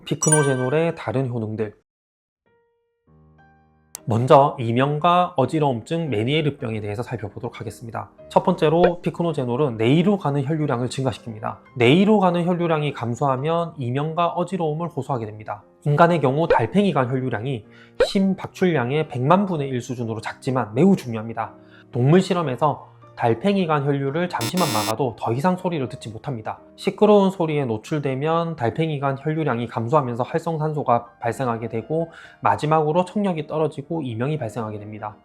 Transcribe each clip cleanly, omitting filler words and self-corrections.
피크노제놀의 다른 효능들. 먼저 이명과 어지러움증 메니에르병에 대해서 살펴보도록 하겠습니다. 첫 번째로 피크노제놀은 뇌로 가는 혈류량을 증가시킵니다. 뇌로 가는 혈류량이 감소하면 이명과 어지러움을 호소하게 됩니다. 인간의 경우 달팽이 간 혈류량이 심박출량의 100만 분의 1 수준으로 작지만 매우 중요합니다. 동물 실험에서 달팽이 간 혈류를 잠시만 막아도 더 이상 소리를 듣지 못합니다. 시끄러운 소리에 노출되면 달팽이 간 혈류량이 감소하면서 활성산소가 발생하게 되고 마지막으로 청력이 떨어지고 이명이 발생하게 됩니다.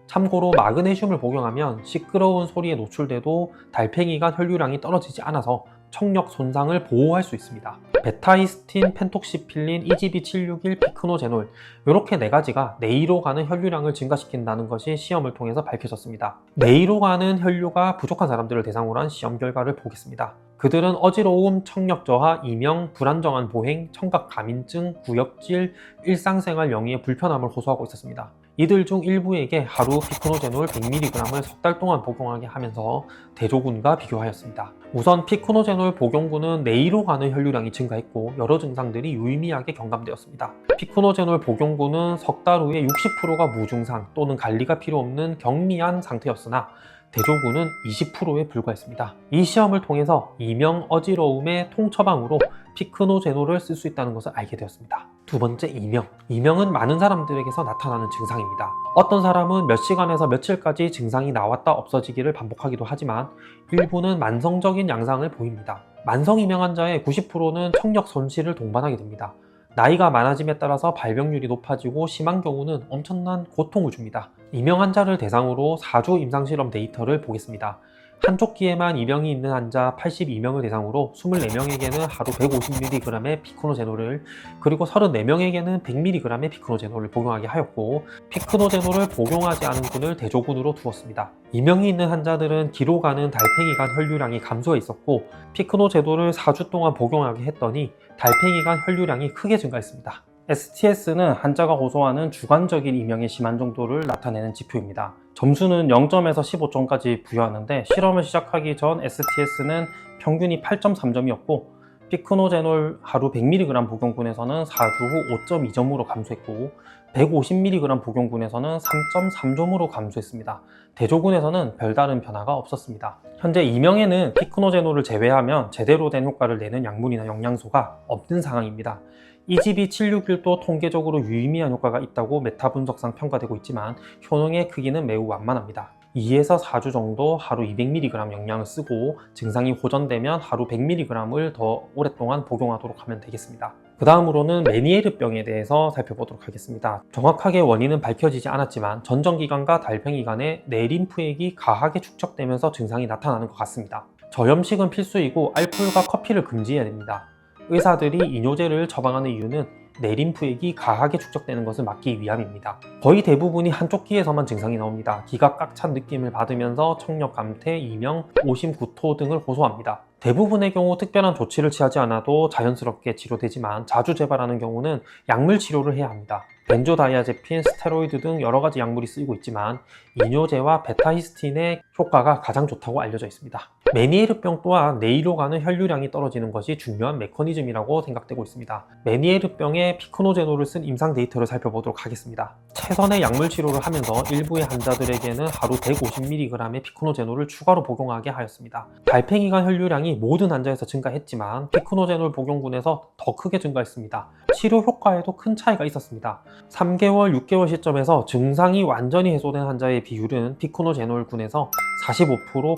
참고로 마그네슘을 복용하면 시끄러운 소리에 노출돼도 달팽이 간 혈류량이 떨어지지 않아서 청력 손상을 보호할 수 있습니다. 베타히스틴, 펜톡시필린, EGB761, 피크노제놀 이렇게 네 가지가 뇌로 가는 혈류량을 증가시킨다는 것이 시험을 통해서 밝혀졌습니다. 뇌로 가는 혈류가 부족한 사람들을 대상으로 한 시험 결과를 보겠습니다. 그들은 어지러움, 청력 저하, 이명, 불안정한 보행, 청각 과민증, 구역질, 일상생활 영위의 불편함을 호소하고 있었습니다. 이들 중 일부에게 하루 피크노제놀 100mg을 석 달 동안 복용하게 하면서 대조군과 비교하였습니다. 우선 피크노제놀 복용군은 뇌로 가는 혈류량이 증가했고 여러 증상들이 유의미하게 경감되었습니다. 피크노제놀 복용군은 석 달 후에 60%가 무증상 또는 관리가 필요 없는 경미한 상태였으나 대조군은 20%에 불과했습니다. 이 시험을 통해서 이명 어지러움의 통처방으로 피크노제놀을 쓸 수 있다는 것을 알게 되었습니다. 두 번째, 이명. 이명은 많은 사람들에게서 나타나는 증상입니다. 어떤 사람은 몇 시간에서 며칠까지 증상이 나왔다 없어지기를 반복하기도 하지만 일부는 만성적인 양상을 보입니다. 만성 이명 환자의 90%는 청력 손실을 동반하게 됩니다. 나이가 많아짐에 따라서 발병률이 높아지고 심한 경우는 엄청난 고통을 줍니다. 이명 환자를 대상으로 4주 임상실험 데이터를 보겠습니다. 한쪽 귀에만 이명이 있는 환자 82명을 대상으로 24명에게는 하루 150mg의 피크노제놀을 그리고 34명에게는 100mg의 피크노제놀을 복용하게 하였고 피크노제놀을 복용하지 않은 군을 대조군으로 두었습니다. 이명이 있는 환자들은 기로 가는 달팽이 간 혈류량이 감소해 있었고 피크노제놀을 4주 동안 복용하게 했더니 달팽이 간 혈류량이 크게 증가했습니다. STS는 환자가 호소하는 주관적인 이명의 심한 정도를 나타내는 지표입니다. 점수는 0점에서 15점까지 부여하는데 실험을 시작하기 전 STS는 평균이 8.3점이었고 피크노제놀 하루 100mg 복용군에서는 4주 후 5.2점으로 감소했고 150mg 복용군에서는 3.3점으로 감소했습니다. 대조군에서는 별다른 변화가 없었습니다. 현재 이명에는 피크노제놀을 제외하면 제대로 된 효과를 내는 약물이나 영양소가 없는 상황입니다. EGB761도 통계적으로 유의미한 효과가 있다고 메타 분석상 평가되고 있지만 효능의 크기는 매우 완만합니다. 2에서 4주 정도 하루 200mg 영양을 쓰고 증상이 호전되면 하루 100mg을 더 오랫동안 복용하도록 하면 되겠습니다. 그 다음으로는 메니에르병에 대해서 살펴보도록 하겠습니다. 정확하게 원인은 밝혀지지 않았지만 전정기관과 달팽이관에 뇌림프액이 가하게 축적되면서 증상이 나타나는 것 같습니다. 저염식은 필수이고 알코올과 커피를 금지해야 됩니다. 의사들이 이뇨제를 처방하는 이유는 뇌림프액이 가하게 축적되는 것을 막기 위함입니다. 거의 대부분이 한쪽 귀에서만 증상이 나옵니다. 귀가 꽉 찬 느낌을 받으면서 청력 감퇴, 이명, 오심, 구토 등을 호소합니다. 대부분의 경우 특별한 조치를 취하지 않아도 자연스럽게 치료되지만 자주 재발하는 경우는 약물 치료를 해야 합니다. 벤조다이아제핀, 스테로이드 등 여러 가지 약물이 쓰이고 있지만 이뇨제와 베타히스틴의 효과가 가장 좋다고 알려져 있습니다. 메니에르병 또한 뇌로 가는 혈류량이 떨어지는 것이 중요한 메커니즘이라고 생각되고 있습니다. 메니에르병에 피크노제놀을 쓴 임상 데이터를 살펴보도록 하겠습니다. 최선의 약물 치료를 하면서 일부의 환자들에게는 하루 150mg의 피크노제놀을 추가로 복용하게 하였습니다. 달팽이 간 혈류량이 모든 환자에서 증가했지만 피크노제놀 복용군에서 더 크게 증가했습니다. 치료 효과에도 큰 차이가 있었습니다. 3개월, 6개월 시점에서 증상이 완전히 해소된 환자의 비율은 피크노제놀군에서 45%,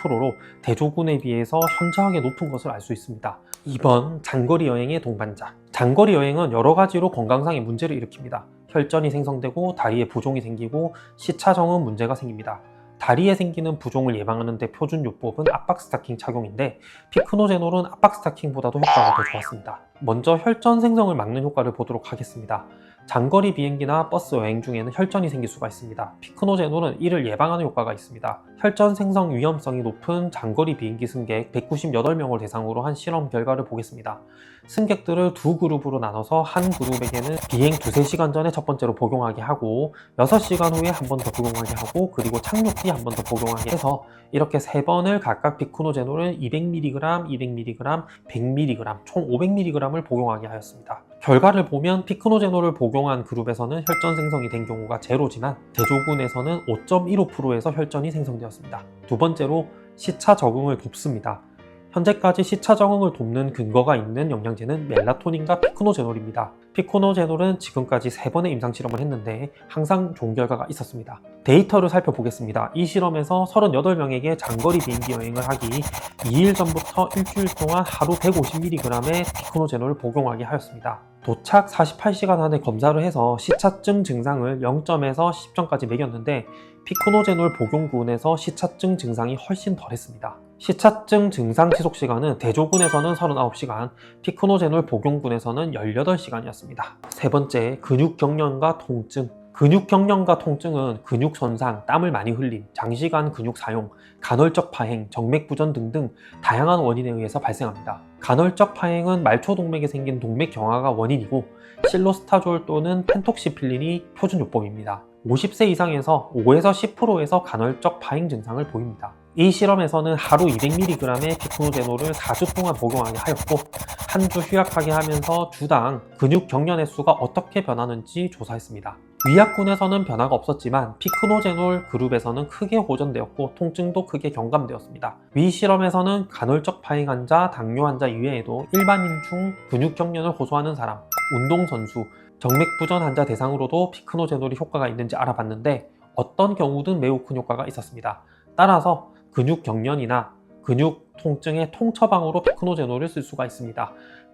87%로 대조군에 비해서 현저하게 높은 것을 알 수 있습니다. 2번, 장거리 여행의 동반자. 장거리 여행은 여러 가지로 건강상의 문제를 일으킵니다. 혈전이 생성되고 다리에 부종이 생기고 시차정은 문제가 생깁니다. 다리에 생기는 부종을 예방하는 데 표준 요법은 압박 스타킹 착용인데 피크노제놀은 압박 스타킹보다도 효과가 더 좋았습니다. 먼저 혈전 생성을 막는 효과를 보도록 하겠습니다. 장거리 비행기나 버스 여행 중에는 혈전이 생길 수가 있습니다. 피크노제놀은 이를 예방하는 효과가 있습니다. 혈전 생성 위험성이 높은 장거리 비행기 승객 198명을 대상으로 한 실험 결과를 보겠습니다. 승객들을 두 그룹으로 나눠서 한 그룹에게는 비행 2-3시간 전에 첫 번째로 복용하게 하고 6시간 후에 한 번 더 복용하게 하고 그리고 착륙 뒤 한 번 더 복용하게 해서 이렇게 3번을 각각 피크노제놀은 200mg, 200mg, 100mg 총 500mg을 복용하게 하였습니다. 결과를 보면 피크노제놀을 복용한 그룹에서는 혈전 생성이 된 경우가 제로지만 대조군에서는 5.15%에서 혈전이 생성되었습니다. 두 번째로 시차 적응을 돕습니다. 현재까지 시차 적응을 돕는 근거가 있는 영양제는 멜라토닌과 피크노제놀입니다. 피크노제놀은 지금까지 3번의 임상실험을 했는데 항상 좋은 결과가 있었습니다. 데이터를 살펴보겠습니다. 이 실험에서 38명에게 장거리 비행기 여행을 하기 2일 전부터 일주일 동안 하루 150mg의 피크노제놀을 복용하게 하였습니다. 도착 48시간 안에 검사를 해서 시차증 증상을 0점에서 10점까지 매겼는데 피크노제놀 복용군에서 시차증 증상이 훨씬 덜했습니다. 시차증 증상 지속 시간은 대조군에서는 39시간, 피크노제놀 복용군에서는 18시간이었습니다. 세 번째, 근육 경련과 통증. 근육 경련과 통증은 근육 손상, 땀을 많이 흘림, 장시간 근육 사용, 간헐적 파행, 정맥 부전 등등 다양한 원인에 의해서 발생합니다. 간헐적 파행은 말초동맥에 생긴 동맥 경화가 원인이고 실로스타졸 또는 펜톡시필린이 표준요법입니다. 50세 이상에서 5에서 10%에서 간헐적 파행 증상을 보입니다. 이 실험에서는 하루 200mg의 피크노제놀을 4주 동안 복용하게 하였고 한 주 휴약하게 하면서 주당 근육 경련 횟수가 어떻게 변하는지 조사했습니다. 위약군에서는 변화가 없었지만 피크노제놀 그룹에서는 크게 호전되었고 통증도 크게 경감되었습니다. 위 실험에서는 간헐적 파행 환자, 당뇨 환자 이외에도 일반인 중 근육 경련을 호소하는 사람, 운동선수, 정맥부전 환자 대상으로도 피크노제놀이 효과가 있는지 알아봤는데 어떤 경우든 매우 큰 효과가 있었습니다. 따라서 근육 경련이나 근육 통증의 통처방으로 피크노제놀을 쓸 수가 있습니다.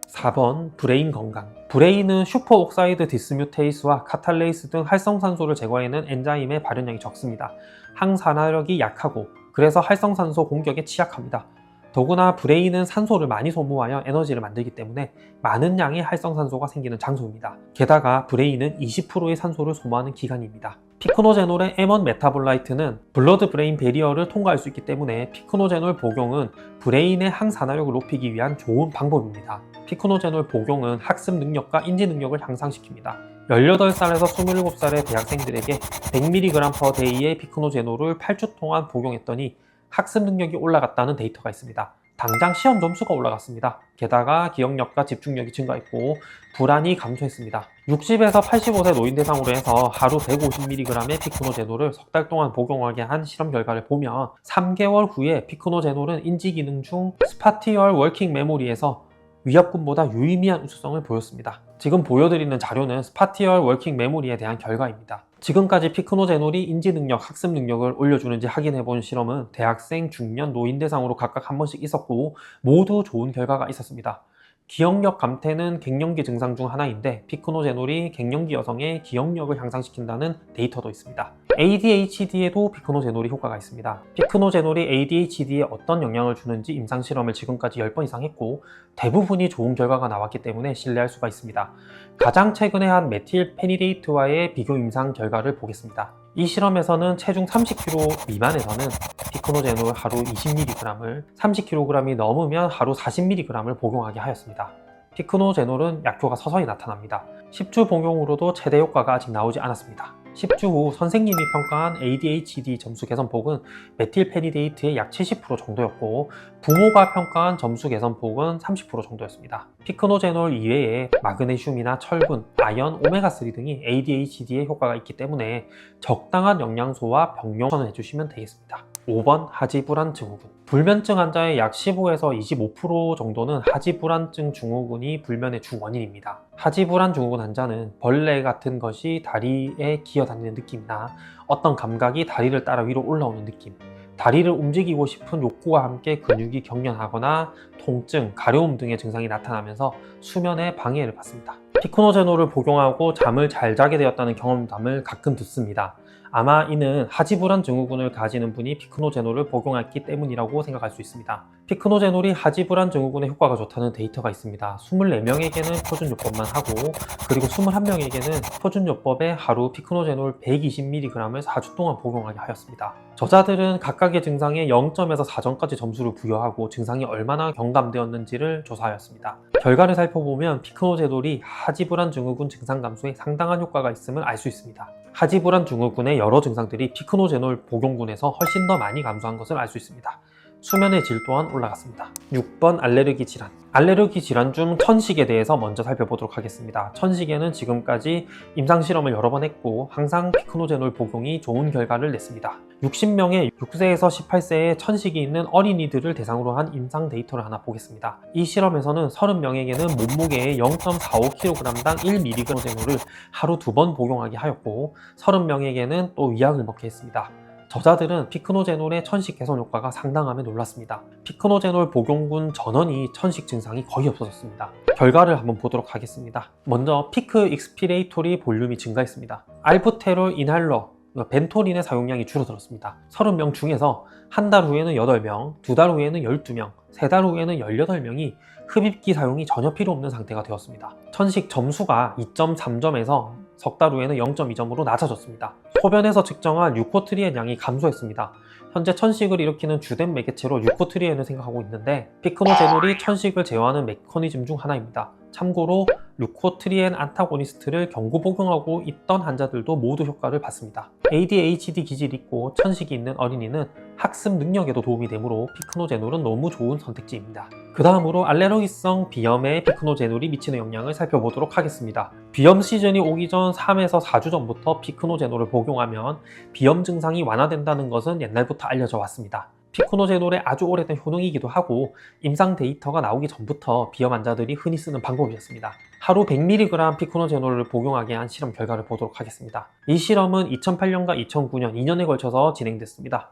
4번 브레인 건강. 브레인은 슈퍼옥사이드 디스뮤테이스와 카탈레이스 등 활성산소를 제거해내는 엔자임의 발현량이 적습니다. 항산화력이 약하고 그래서 활성산소 공격에 취약합니다. 더구나 브레인은 산소를 많이 소모하여 에너지를 만들기 때문에 많은 양의 활성산소가 생기는 장소입니다. 게다가 브레인은 20%의 산소를 소모하는 기관입니다. 피크노제놀의 M1 메타볼라이트는 블러드 브레인 베리어를 통과할 수 있기 때문에 피크노제놀 복용은 브레인의 항산화력을 높이기 위한 좋은 방법입니다. 피크노제놀 복용은 학습 능력과 인지 능력을 향상시킵니다. 18살에서 27살의 대학생들에게 100mg/day의 피크노제놀을 8주 동안 복용했더니 학습 능력이 올라갔다는 데이터가 있습니다. 당장 시험 점수가 올라갔습니다. 게다가 기억력과 집중력이 증가했고 불안이 감소했습니다. 60에서 85세 노인 대상으로 해서 하루 150mg의 피크노제놀을 석 달 동안 복용하게 한 실험 결과를 보면 3개월 후에 피크노제놀은 인지기능 중 스파티얼 워킹 메모리에서 위약군보다 유의미한 우수성을 보였습니다. 지금 보여드리는 자료는 스파티얼 워킹 메모리에 대한 결과입니다. 지금까지 피크노제놀이 인지능력, 학습능력을 올려주는지 확인해본 실험은 대학생, 중년, 노인 대상으로 각각 한 번씩 있었고 모두 좋은 결과가 있었습니다. 기억력 감퇴는 갱년기 증상 중 하나인데 피크노제놀이 갱년기 여성의 기억력을 향상시킨다는 데이터도 있습니다. ADHD에도 피크노제놀이 효과가 있습니다. 피크노제놀이 ADHD에 어떤 영향을 주는지 임상실험을 지금까지 10번 이상 했고 대부분이 좋은 결과가 나왔기 때문에 신뢰할 수가 있습니다. 가장 최근에 한 메틸페니데이트와의 비교 임상 결과를 보겠습니다. 이 실험에서는 체중 30kg 미만에서는 피크노제놀 하루 20mg을, 30kg이 넘으면 하루 40mg을 복용하게 하였습니다. 피크노제놀은 약효가 서서히 나타납니다. 10주 복용으로도 최대 효과가 아직 나오지 않았습니다. 10주 후 선생님이 평가한 ADHD 점수 개선폭은 메틸페니데이트의 약 70% 정도였고 부모가 평가한 점수 개선폭은 30% 정도였습니다. 피크노제놀 이외에 마그네슘이나 철분, 아연, 오메가3 등이 ADHD에 효과가 있기 때문에 적당한 영양소와 병용 선을 해주시면 되겠습니다. 5번 하지불안 증후군. 불면증 환자의 약 15에서 25% 정도는 하지불안증 증후군이 불면의 주 원인입니다. 하지불안 증후군 환자는 벌레 같은 것이 다리에 기어다니는 느낌이나 어떤 감각이 다리를 따라 위로 올라오는 느낌, 다리를 움직이고 싶은 욕구와 함께 근육이 경련하거나 통증, 가려움 등의 증상이 나타나면서 수면에 방해를 받습니다. 피크노제놀을 복용하고 잠을 잘 자게 되었다는 경험담을 가끔 듣습니다. 아마 이는 하지불안 증후군을 가지는 분이 피크노제놀을 복용했기 때문이라고 생각할 수 있습니다. 피크노제놀이 하지불안 증후군에 효과가 좋다는 데이터가 있습니다. 24명에게는 표준요법만 하고 그리고 21명에게는 표준요법에 하루 피크노제놀 120mg을 4주 동안 복용하게 하였습니다. 저자들은 각각의 증상에 0점에서 4점까지 점수를 부여하고 증상이 얼마나 경감되었는지를 조사하였습니다. 결과를 살펴보면 피크노제놀이 하지불안 증후군 증상 감소에 상당한 효과가 있음을 알 수 있습니다. 하지불안 증후군의 여러 증상들이 피크노제놀 복용군에서 훨씬 더 많이 감소한 것을 알 수 있습니다. 수면의 질 또한 올라갔습니다. 6번 알레르기 질환. 알레르기 질환 중 천식에 대해서 먼저 살펴보도록 하겠습니다. 천식에는 지금까지 임상실험을 여러 번 했고 항상 피크노제놀 복용이 좋은 결과를 냈습니다. 60명의 6세에서 18세의 천식이 있는 어린이들을 대상으로 한 임상 데이터를 하나 보겠습니다. 이 실험에서는 30명에게는 몸무게의 0.45kg당 1mg제놀을 하루 2번 복용하게 하였고 30명에게는 또 위약을 먹게 했습니다. 저자들은 피크노제놀의 천식 개선 효과가 상당함에 놀랐습니다. 피크노제놀 복용군 전원이 천식 증상이 거의 없어졌습니다. 결과를 한번 보도록 하겠습니다. 먼저 피크 익스피레이토리 볼륨이 증가했습니다. 알부테롤 인할러, 벤토린의 사용량이 줄어들었습니다. 30명 중에서 한 달 후에는 8명, 2달 후에는 12명, 3달 후에는 18명이 흡입기 사용이 전혀 필요 없는 상태가 되었습니다. 천식 점수가 2.3점에서 석 달 후에는 0.2점으로 낮아졌습니다. 소변에서 측정한 유코트리엔 양이 감소했습니다. 현재 천식을 일으키는 주된 매개체로 유코트리엔을 생각하고 있는데 피크노제놀이 천식을 제어하는 메커니즘 중 하나입니다. 참고로 루코트리엔 안타고니스트를 경구 복용하고 있던 환자들도 모두 효과를 봤습니다. ADHD 기질이 있고 천식이 있는 어린이는 학습 능력에도 도움이 되므로 피크노제놀은 너무 좋은 선택지입니다. 그 다음으로 알레르기성 비염에 피크노제놀이 미치는 영향을 살펴보도록 하겠습니다. 비염 시즌이 오기 전 3에서 4주 전부터 피크노제놀을 복용하면 비염 증상이 완화된다는 것은 옛날부터 알려져 왔습니다. 피크노제놀의 아주 오래된 효능이기도 하고 임상 데이터가 나오기 전부터 비염 환자들이 흔히 쓰는 방법이었습니다. 하루 100mg 피크노제놀을 복용하게 한 실험 결과를 보도록 하겠습니다. 이 실험은 2008년과 2009년 2년에 걸쳐서 진행됐습니다.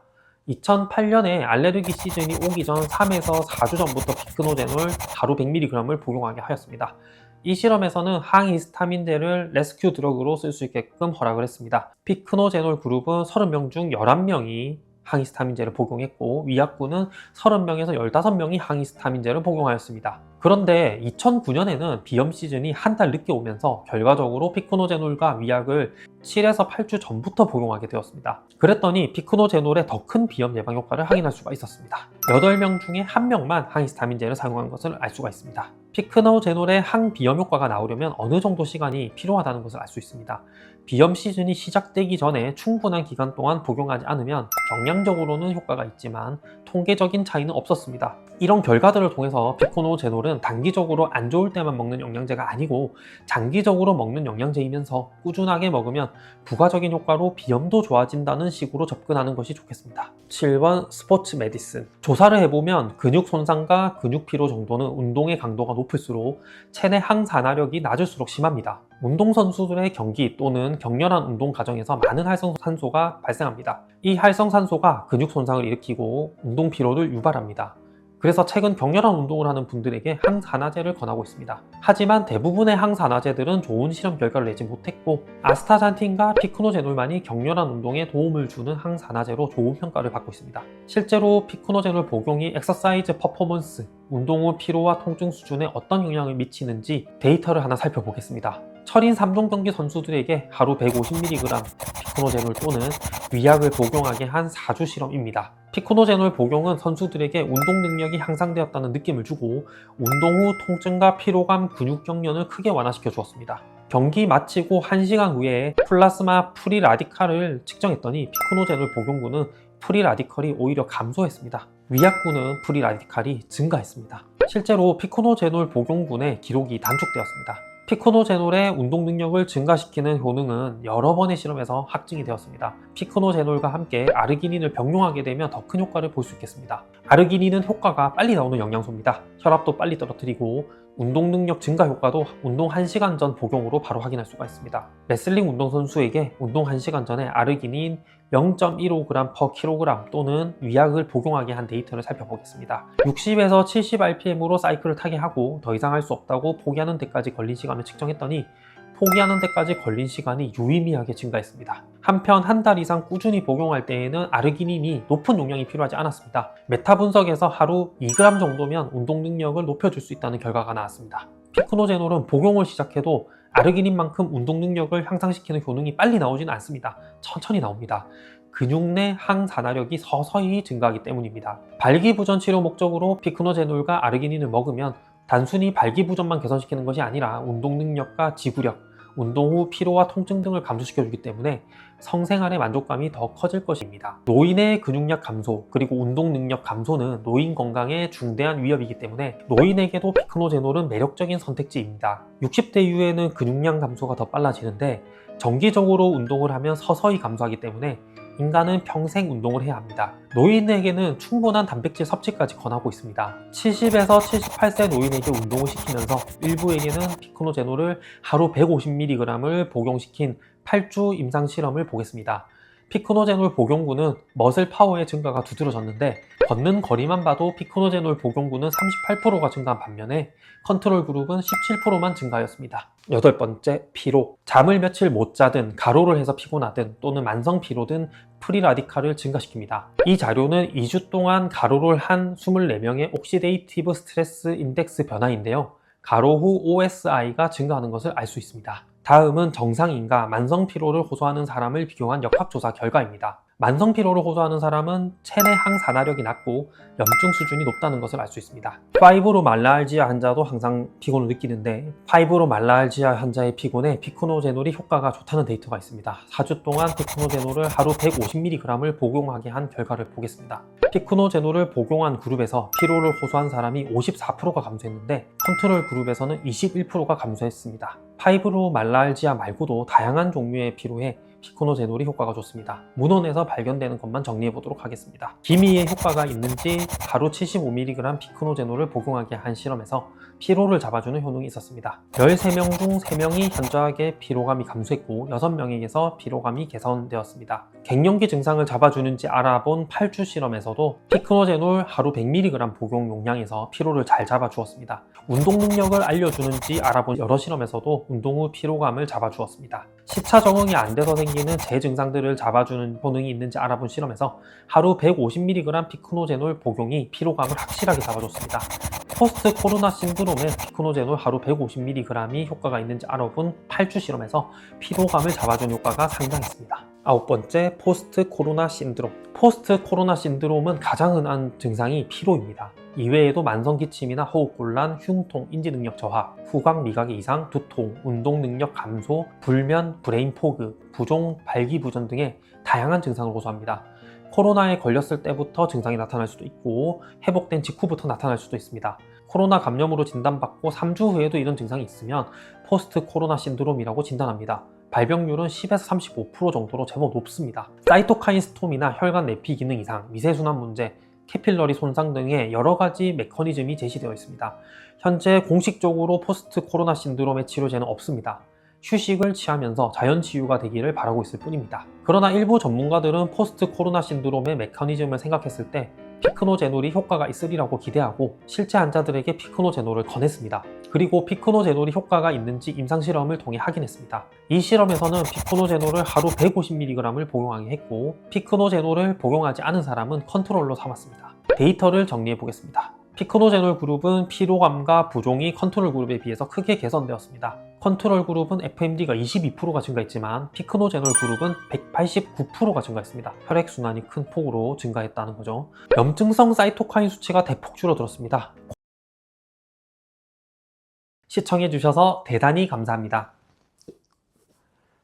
2008년에 알레르기 시즌이 오기 전 3에서 4주 전부터 피크노제놀 하루 100mg을 복용하게 하였습니다. 이 실험에서는 항히스타민제를 레스큐 드러그로 쓸 수 있게끔 허락을 했습니다. 피크노제놀 그룹은 30명 중 11명이 항히스타민제를 복용했고 위약군은 30명에서 15명이 항히스타민제를 복용하였습니다. 그런데 2009년에는 비염 시즌이 한 달 늦게 오면서 결과적으로 피크노제놀과 위약을 7에서 8주 전부터 복용하게 되었습니다. 그랬더니 피크노제놀의 더 큰 비염 예방 효과를 확인할 수가 있었습니다. 8명 중에 1명만 항히스타민제를 사용한 것을 알 수가 있습니다. 피크노제놀의 항비염 효과가 나오려면 어느 정도 시간이 필요하다는 것을 알 수 있습니다. 비염 시즌이 시작되기 전에 충분한 기간 동안 복용하지 않으면 경량적으로는 효과가 있지만 통계적인 차이는 없었습니다. 이런 결과들을 통해서 피크노제놀은 단기적으로 안 좋을 때만 먹는 영양제가 아니고 장기적으로 먹는 영양제이면서 꾸준하게 먹으면 부가적인 효과로 비염도 좋아진다는 식으로 접근하는 것이 좋겠습니다. 7번 스포츠 메디슨. 조사를 해보면 근육 손상과 근육 피로 정도는 운동의 강도가 높을수록 체내 항산화력이 낮을수록 심합니다. 운동선수들의 경기 또는 격렬한 운동 과정에서 많은 활성산소가 발생합니다. 이 활성산소가 근육 손상을 일으키고 운동 피로를 유발합니다. 그래서 최근 격렬한 운동을 하는 분들에게 항산화제를 권하고 있습니다. 하지만 대부분의 항산화제들은 좋은 실험 결과를 내지 못했고 아스타잔틴과 피크노제놀만이 격렬한 운동에 도움을 주는 항산화제로 좋은 평가를 받고 있습니다. 실제로 피크노제놀 복용이 엑서사이즈 퍼포먼스, 운동 후 피로와 통증 수준에 어떤 영향을 미치는지 데이터를 하나 살펴보겠습니다. 철인 3종 경기 선수들에게 하루 150mg 피크노제놀 또는 위약을 복용하게 한 4주 실험입니다. 피크노제놀 복용은 선수들에게 운동 능력이 향상되었다는 느낌을 주고 운동 후 통증과 피로감, 근육 경련을 크게 완화시켜 주었습니다. 경기 마치고 1시간 후에 플라스마 프리 라디칼을 측정했더니 피크노제놀 복용군은 프리 라디칼이 오히려 감소했습니다. 위약군은 프리 라디칼이 증가했습니다. 실제로 피크노제놀 복용군의 기록이 단축되었습니다. 피크노제놀의 운동 능력을 증가시키는 효능은 여러 번의 실험에서 확증이 되었습니다. 피크노제놀과 함께 아르기닌을 병용하게 되면 더 큰 효과를 볼 수 있겠습니다. 아르기닌은 효과가 빨리 나오는 영양소입니다. 혈압도 빨리 떨어뜨리고 운동 능력 증가 효과도 운동 1시간 전 복용으로 바로 확인할 수가 있습니다. 레슬링 운동선수에게 운동 1시간 전에 아르기닌 0.15g/kg 또는 위약을 복용하게 한 데이터를 살펴보겠습니다. 60에서 70rpm으로 사이클을 타게 하고 더 이상 할 수 없다고 포기하는 데까지 걸린 시간을 측정했더니 포기하는 데까지 걸린 시간이 유의미하게 증가했습니다. 한편 한 달 이상 꾸준히 복용할 때에는 아르기닌이 높은 용량이 필요하지 않았습니다. 메타 분석에서 하루 2g 정도면 운동 능력을 높여줄 수 있다는 결과가 나왔습니다. 피크노제놀은 복용을 시작해도 아르기닌만큼 운동 능력을 향상시키는 효능이 빨리 나오지는 않습니다. 천천히 나옵니다. 근육 내 항산화력이 서서히 증가하기 때문입니다. 발기부전 치료 목적으로 피크노제놀과 아르기닌을 먹으면 단순히 발기부전만 개선시키는 것이 아니라 운동 능력과 지구력, 운동 후 피로와 통증 등을 감소시켜주기 때문에 성생활의 만족감이 더 커질 것입니다. 노인의 근육량 감소 그리고 운동 능력 감소는 노인 건강에 중대한 위협이기 때문에 노인에게도 피크노제놀은 매력적인 선택지입니다. 60대 이후에는 근육량 감소가 더 빨라지는데 정기적으로 운동을 하면 서서히 감소하기 때문에 인간은 평생 운동을 해야 합니다. 노인에게는 충분한 단백질 섭취까지 권하고 있습니다. 70에서 78세 노인에게 운동을 시키면서 일부에게는 피크노제놀을 하루 150mg을 복용시킨 8주 임상 실험을 보겠습니다. 피크노제놀 복용군은 머슬 파워의 증가가 두드러졌는데 걷는 거리만 봐도 피크노제놀 복용군은 38%가 증가한 반면에 컨트롤 그룹은 17%만 증가하였습니다. 여덟 번째, 피로. 잠을 며칠 못 자든 가로를 해서 피곤하든 또는 만성 피로든 프리라디칼을 증가시킵니다. 이 자료는 2주 동안 가로를 한 24명의 옥시데이티브 스트레스 인덱스 변화인데요. 가로 후 OSI가 증가하는 것을 알 수 있습니다. 다음은 정상인과 만성 피로를 호소하는 사람을 비교한 역학조사 결과입니다. 만성 피로를 호소하는 사람은 체내 항산화력이 낮고 염증 수준이 높다는 것을 알 수 있습니다. 파이브로말랄지아 환자도 항상 피곤을 느끼는데 파이브로말랄지아 환자의 피곤에 피크노제놀이 효과가 좋다는 데이터가 있습니다. 4주 동안 피크노제놀을 하루 150mg을 복용하게 한 결과를 보겠습니다. 피크노제놀을 복용한 그룹에서 피로를 호소한 사람이 54%가 감소했는데 컨트롤 그룹에서는 21%가 감소했습니다. 파이브로말랄지아 말고도 다양한 종류의 피로에 피크노제놀이 효과가 좋습니다. 문헌에서 발견되는 것만 정리해 보도록 하겠습니다. 기미에 효과가 있는지 하루 75mg 피크노제놀을 복용하게 한 실험에서 피로를 잡아주는 효능이 있었습니다. 13명 중 3명이 현저하게 피로감이 감소했고 6명에게서 피로감이 개선되었습니다. 갱년기 증상을 잡아주는지 알아본 8주 실험에서도 피크노제놀 하루 100mg 복용 용량에서 피로를 잘 잡아주었습니다. 운동 능력을 알려주는지 알아본 여러 실험에서도 운동 후 피로감을 잡아주었습니다. 시차 적응이 안 돼서 생기는 제 증상들을 잡아주는 효능이 있는지 알아본 실험에서 하루 150mg 피크노제놀 복용이 피로감을 확실하게 잡아줬습니다. 포스트 코로나 신드롬에 피크노제놀 하루 150mg이 효과가 있는지 알아본 8주 실험에서 피로감을 잡아준 효과가 상당했습니다. 아홉 번째, 포스트 코로나 신드롬. 포스트 코로나 신드롬은 가장 흔한 증상이 피로입니다. 이외에도 만성 기침이나 호흡곤란, 흉통, 인지능력 저하, 후각 미각의 이상, 두통, 운동 능력 감소, 불면, 브레인 포그, 부종, 발기부전 등의 다양한 증상을 호소합니다. 코로나에 걸렸을 때부터 증상이 나타날 수도 있고 회복된 직후부터 나타날 수도 있습니다. 코로나 감염으로 진단받고 3주 후에도 이런 증상이 있으면 포스트 코로나 신드롬이라고 진단합니다. 발병률은 10에서 35% 정도로 제법 높습니다. 사이토카인 스톰이나 혈관 내피 기능 이상, 미세순환 문제, 캐필러리 손상 등의 여러 가지 메커니즘이 제시되어 있습니다. 현재 공식적으로 포스트 코로나 신드롬의 치료제는 없습니다. 휴식을 취하면서 자연 치유가 되기를 바라고 있을 뿐입니다. 그러나 일부 전문가들은 포스트 코로나 신드롬의 메커니즘을 생각했을 때 피크노제놀이 효과가 있으리라고 기대하고 실제 환자들에게 피크노제놀을 권했습니다. 그리고 피크노제놀이 효과가 있는지 임상실험을 통해 확인했습니다. 이 실험에서는 피크노제놀을 하루 150mg을 복용하게 했고 피크노제놀을 복용하지 않은 사람은 컨트롤로 삼았습니다. 데이터를 정리해 보겠습니다. 피크노제놀 그룹은 피로감과 부종이 컨트롤 그룹에 비해서 크게 개선되었습니다. 컨트롤 그룹은 FMD가 22%가 증가했지만 피크노제놀 그룹은 189%가 증가했습니다. 혈액순환이 큰 폭으로 증가했다는 거죠. 염증성 사이토카인 수치가 대폭 줄어들었습니다. 시청해주셔서 대단히 감사합니다.